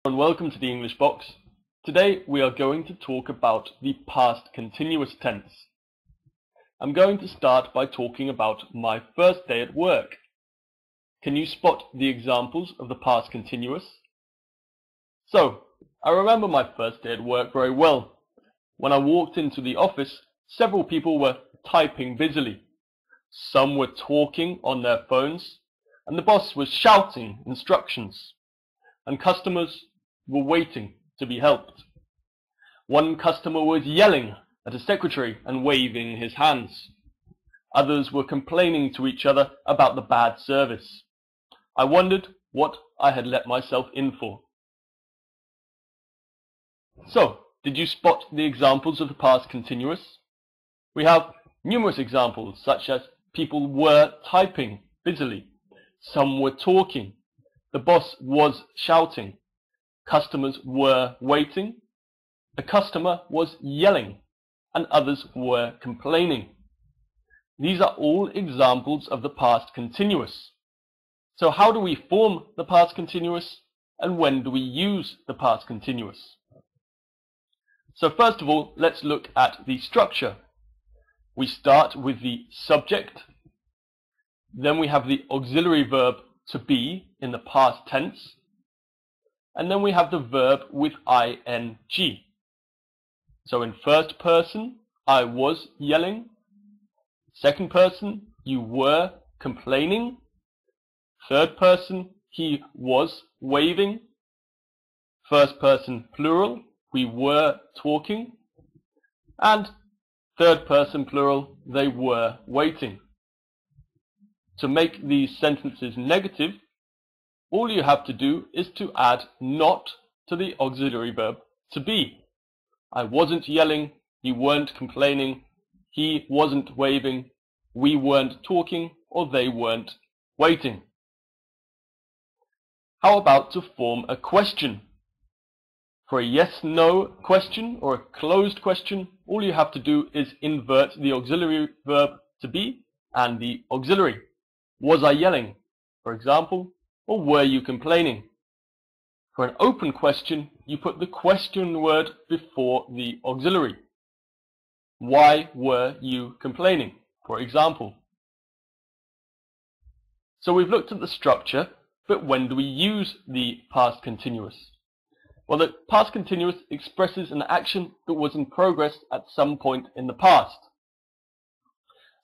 And welcome to the Englishbox. Today we are going to talk about the past continuous tense. I'm going to start by talking about my first day at work. Can you spot the examples of the past continuous? So, I remember my first day at work very well. When I walked into the office, several people were typing busily. Some were talking on their phones, and the boss was shouting instructions, and customers were waiting to be helped. One customer was yelling at a secretary and waving his hands. Others were complaining to each other about the bad service. I wondered what I had let myself in for. So, did you spot the examples of the past continuous? We have numerous examples, such as people were typing busily, some were talking, the boss was shouting, customers were waiting, a customer was yelling, and others were complaining. These are all examples of the past continuous. So how do we form the past continuous, and when do we use the past continuous? So first of all, let's look at the structure. We start with the subject, then we have the auxiliary verb to be in the past tense, and then we have the verb with ing. So in first person, I was yelling. Second person, you were complaining. Third person, he was waving. First person plural, we were talking. And third person plural, they were waiting. To make these sentences negative, all you have to do is to add not to the auxiliary verb to be. I wasn't yelling, you weren't complaining, he wasn't waving, we weren't talking, or they weren't waiting. How about to form a question? For a yes-no question or a closed question, all you have to do is invert the auxiliary verb to be and the auxiliary. Was I yelling, for example, or were you complaining? For an open question, you put the question word before the auxiliary. Why were you complaining, for example? So we've looked at the structure, but when do we use the past continuous? Well, the past continuous expresses an action that was in progress at some point in the past.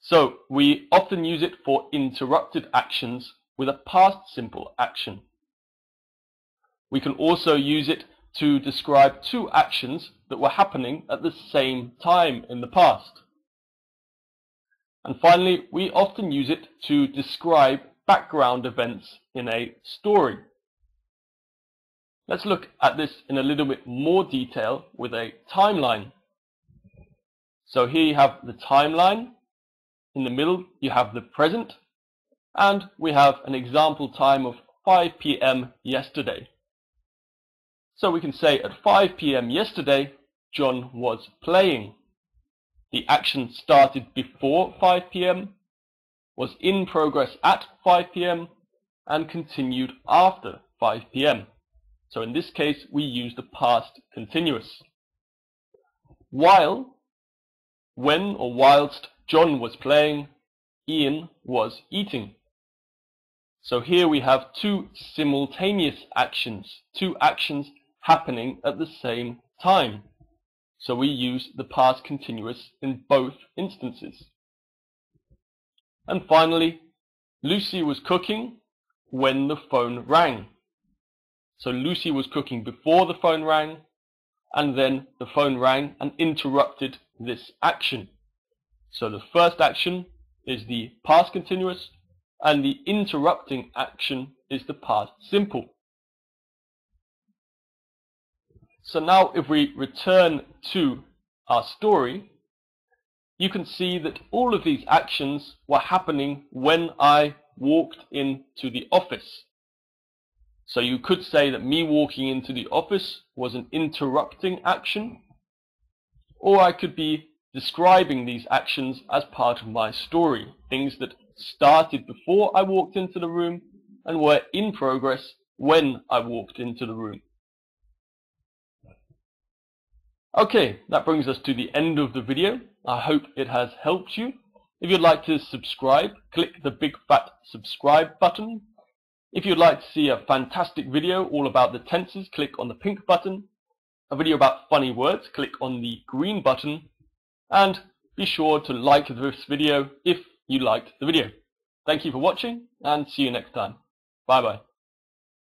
So we often use it for interrupted actions with a past simple action. We can also use it to describe two actions that were happening at the same time in the past. And finally, we often use it to describe background events in a story. Let's look at this in a little bit more detail with a timeline. So here you have the timeline. In the middle, you have the present, and we have an example time of 5 p.m. yesterday. So we can say at 5 p.m. yesterday, John was playing. The action started before 5 p.m., was in progress at 5 p.m., and continued after 5 p.m. So in this case, we use the past continuous. While, when or whilst John was playing, Ian was eating. So here we have two simultaneous actions, two actions happening at the same time. So we use the past continuous in both instances. And finally, Lucy was cooking when the phone rang. So Lucy was cooking before the phone rang, and then the phone rang and interrupted this action. So the first action is the past continuous, and the interrupting action is the past simple. So now if we return to our story, you can see that all of these actions were happening when I walked into the office. So you could say that me walking into the office was an interrupting action, or I could be describing these actions as part of my story, things that started before I walked into the room and were in progress when I walked into the room. Okay, that brings us to the end of the video. I hope it has helped you. If you'd like to subscribe, click the big fat subscribe button. If you'd like to see a fantastic video all about the tenses, click on the pink button. A video about funny words, click on the green button. And be sure to like this video if you liked the video. Thank you for watching, and see you next time. Bye bye.